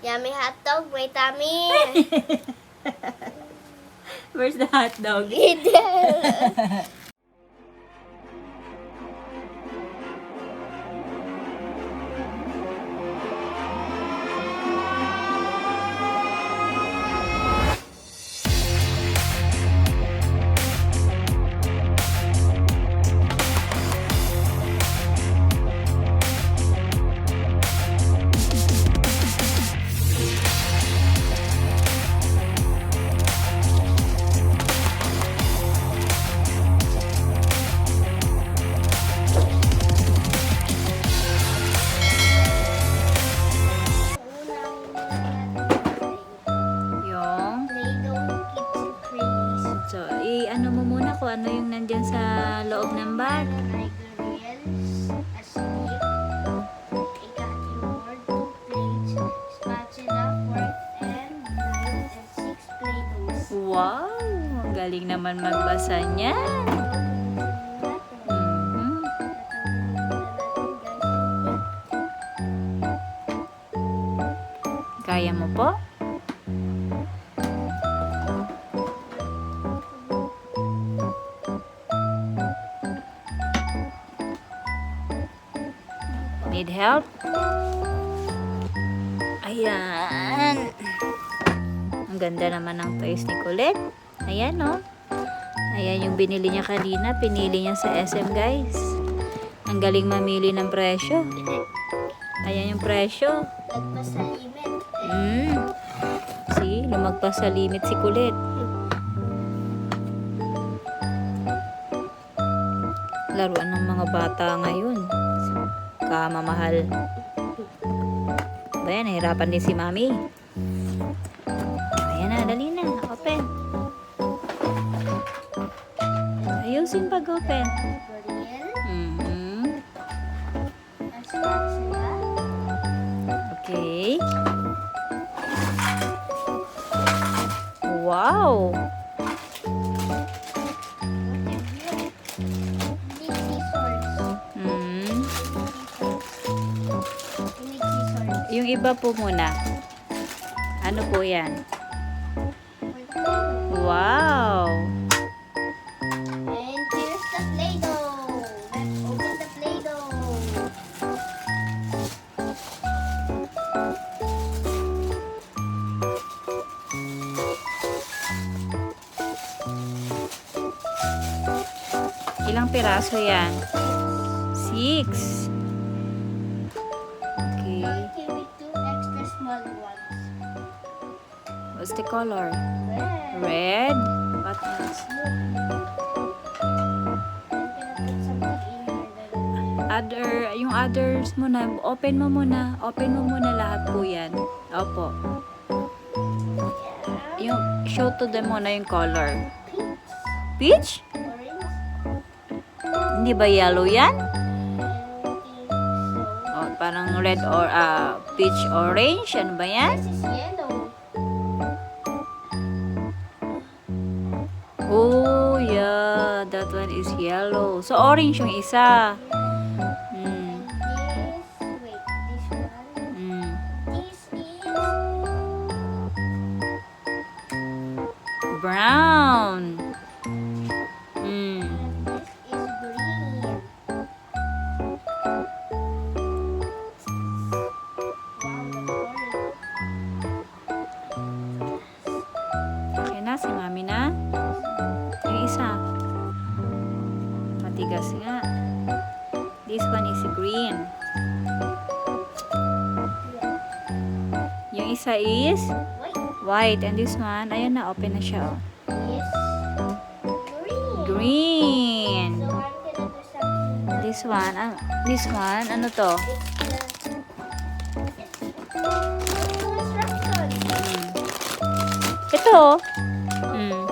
Yummy hotdog, may tummy. Where's the hot dog? Yung Play-Doh Kids Craze. so, ano mo muna kung ano yung nandyan sa loob ng bag. Grills, a stick, a cutting board, 2 plates, spatula, fork, and knife, and 6 Play-Dohs. Wow! Ang galing naman magbasa niyan. Mhm. Kaya mo po? Need help? Ayan. Ang ganda naman ng toys ni Colette. Ayan, no? Ayan yung binili niya kanina. Pinili niya sa SM, guys. Ang galing mamili ng presyo. Ayan yung presyo. Lagpas sa limit. See? Lumagpas sa limit si Colette. Laruan ng mga bata ngayon. Kamamahal. Ayan, nahirapan din si Mami. Ayan na, dali na. Open. Ayusin pag-open. Grill, a spatula, Okay. Wow! big scissors. Big scissors. Yung iba po muna. Ano po yan? Wow! And here's the Play-Doh. Let's open the Play-Doh. Ilang piraso yan? 6. Okay. It came with 2 extra small ones. What's the color? Red. Red? What else? Yung others muna. Open mo muna. Open mo muna lahat po yan. Opo. Yung, show to them muna yung color. Peach? Orange. Hindi ba yellow yan? So, Oh, parang red or peach orange. Ano ba yan? this is yellow. Oh, yeah. That one is yellow. So, orange yung isa. Mm. Wait, this one. Mm. This is Brown. Mm. this is green. Okay na, si Mami na. Yung isa. Matigas nga. This one is green. Yung isa is Wait, white. And this one, ayun na, open na siya. Oh. is green. Green. So I'm gonna do something. This one, ano to? Ito. Mm.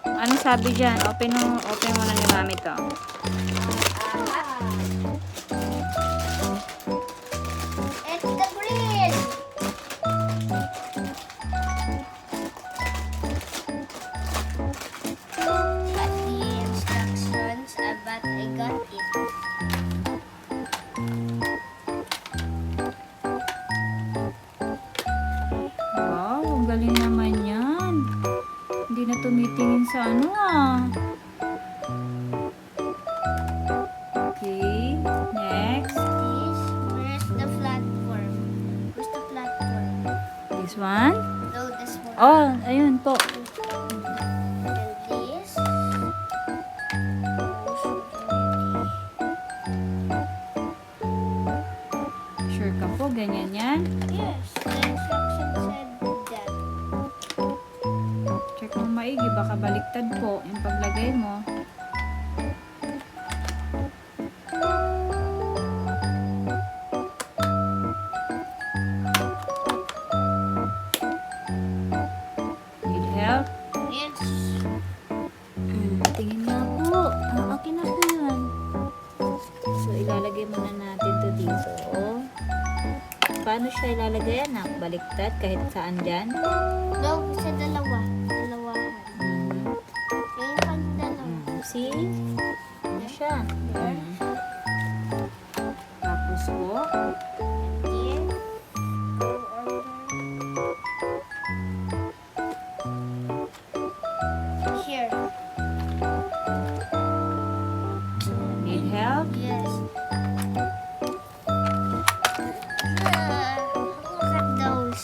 Ano sabi dyan? Open mo na ni Mami to. It's the green. Got the instructions, but I got it. galing naman yan. Hindi na tumitingin sa ano ah. Okay, next. Where's the platform? Where's the platform? This one? No, this one. Oh, ayun po. And this. Sure ka po, ganyan yan. Yes, the instruction said that. Check mo maigi, baka baliktad po yung paglagay mo. Need help? Yes. Tingin nga po. Okay na po yan. So, ilalagay muna natin to dito. Paano siya ilalagay, anak? Baliktad kahit saan dyan? No, sa dalawa. Dalawahan. Yung pag dalawa. See? Ano siya? Tapos po, Then, go over. Here. need help? Yes. Look at those.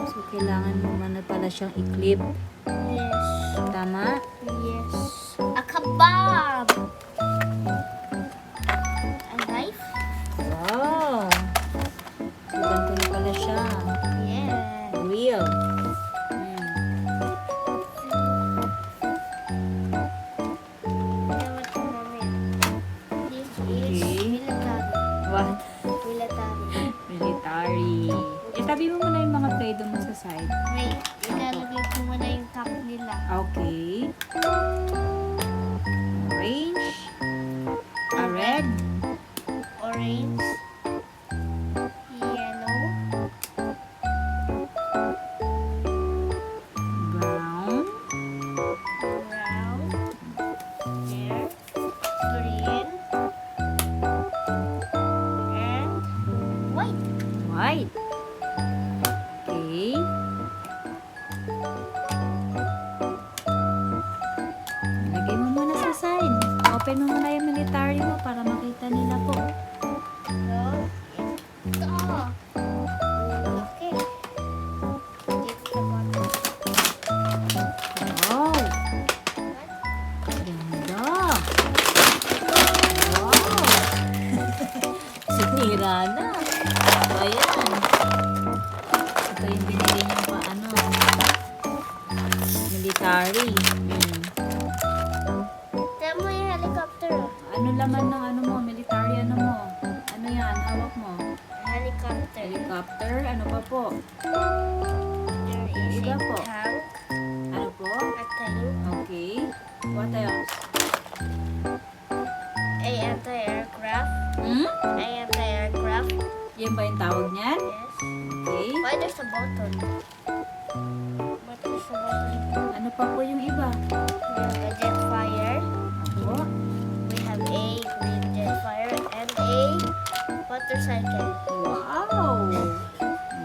So, kailangan mo na pala siyang i-clip. Yes. Tama? Yes. A kebab. A knife. Wow! So, ganito na pala siya. Yeah. Real. Now what, Mommy? This Okay. is military. What? Military. Military. Itabi mo muna yung mga Play-Doh mo sa side. Wait, ilalagay ko muna yung cup nila. Okay. Orange. A red. Orange. Yellow. Brown. Brown. There. Green. And white. White. Okay. Lagay mo muna sa side. Open mo muna yung military mo para makita nila po. So, ito. Okay. Dito sa bottom. Wow! Ganda! Wow! Sinira na. Ayan. Ito yung binili niya pa military. Tignan mo yung helicopter. Oh. Ano laman ng ano mo? Military ano mo? Ano yan? Hawak mo? Helicopter. Helicopter? Ano pa po? There is Iba a po. tank. Ano po? A tank. Okay. What else? A anti-aircraft. Hmm? A anti-aircraft. Yan ba yung tawag niyan? Yes. Okay. Why there's a button? What is the button? Ano pa po yung iba? We have a jet fire. Ako? We have a green jet fire and a motorcycle. Wow!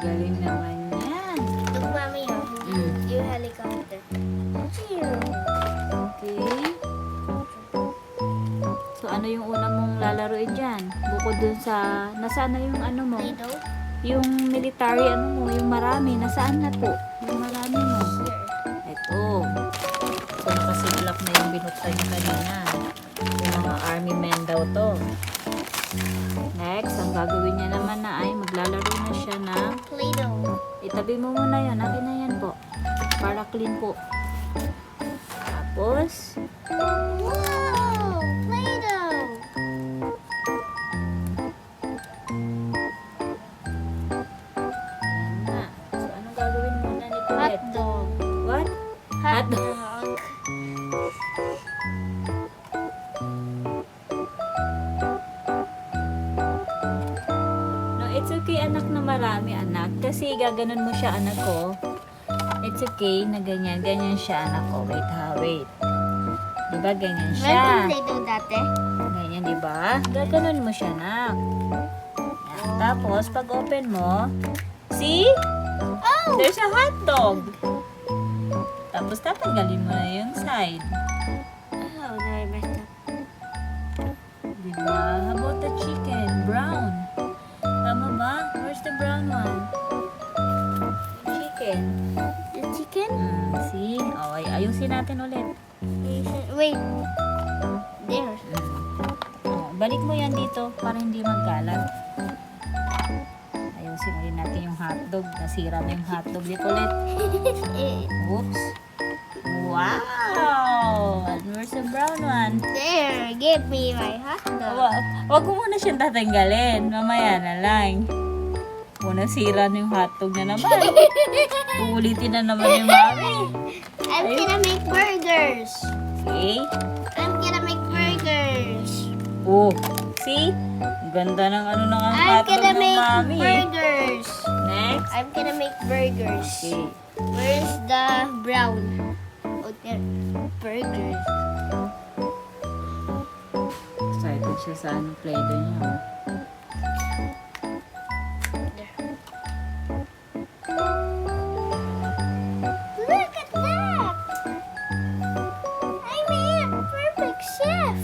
Galing naman yan. Look, Mami, Mm. yung helicopter. Okay. So, ano yung una mong lalaroin dyan? Bukod dun sa... Nasaan na yung ano mo? Play-Doh. Yung military ano mo? Yung marami. Nasaan na po? Yung marami mo. Here. Ito. So, nakasiblak na yung binuksan niya kanina. Yung mga army men daw to. Next, ang gagawin niya naman na ay maglalaro na siya ng... Play-Doh. Itabi mo muna yan. Akin na yan po. Para clean po. Tapos, Wow! Play-Doh. ayan na. So, anong gagawin muna ni Colette? Hotdog. What? Hotdog. Hotdog. No, it's okay anak na marami anak. Kasi gaganon mo siya anak ko. It's okay na ganyan. Ganyan siya anak ko. Wait ha, wait. Diba ganyan Meron siya? Play-Doh dati? Ganyan diba? Gaganon mo siya anak. Yan. Tapos pag open mo, See? Oh! There's a hot dog. Tapos tatanggalin mo na yung side. Oh, no, I messed up. Diba? How about the chicken? Brown. Tama ba? Where's the brown one? Chicken. The chicken? See? Oh, ayusin natin ulit. Wait. There. Oh, balik mo yan dito para hindi magkalat. Ayusin ulit natin yung hotdog. Nasira na yung hotdog dito ulit. Oops. Wow! And where's the brown one? There. Give me my hot dog. Wag mo muna siyang tatanggalin. Mamaya na lang. Muna sira na yung hotdog na naman. Uulitin na naman yung mami. I'm gonna make burgers. Okay? I'm gonna make burgers. Oh, see? Ang ganda ng ano ng I'm hotdog gonna ng make mami. burgers. Next. I'm gonna make burgers. Okay. Where's the brown? Oh, there. Burgers. Excited siya sa ano Play-Doh niya. Look at that! I'm a perfect chef.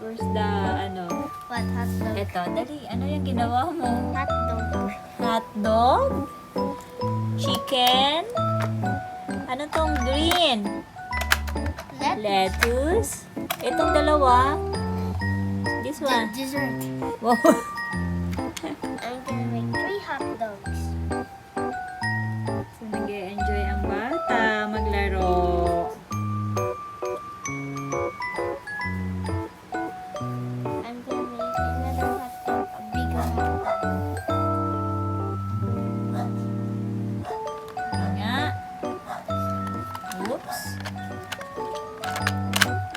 Where's the ano? What hot dog? Eto, dali. Ano yung ginawa mo? Hot dog. Hotdog? Chicken? Ano tong green? Lettuce? Itong dalawa? This one? Dessert. Wow. I'm gonna make 3 hot dogs. So, nag-enjoy ang bata maglaro. I'm gonna make another hot dog, a bigger hot dog. Ano nga? Oops.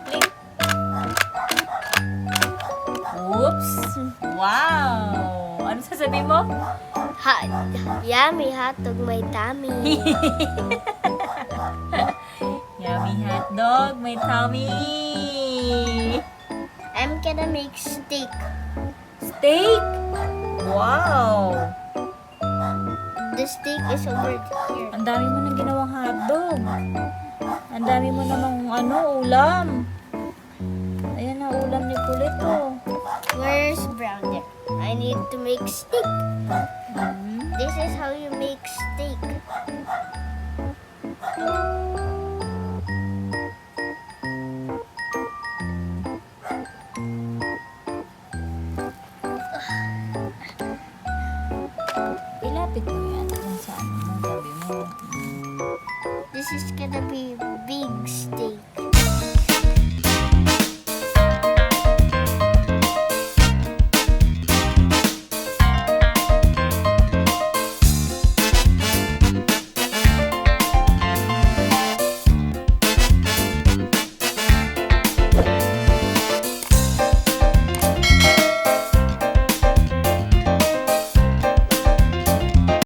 Click. Oops. Wow. Ano sasabihin mo? Yummy hot dog, my tummy. Yummy hotdog, may tummy. I'm gonna make steak. Steak? Wow. The steak is over here. Ang dami mo nang ginawang hotdog. Ang dami mo namang ulam. Ayan na, ulam ni Kulit, oh. Where's brown there? I need to make steak. This is how you make steak. Ilapit mo yan kung saan mo sabi mo. This is gonna be big steak.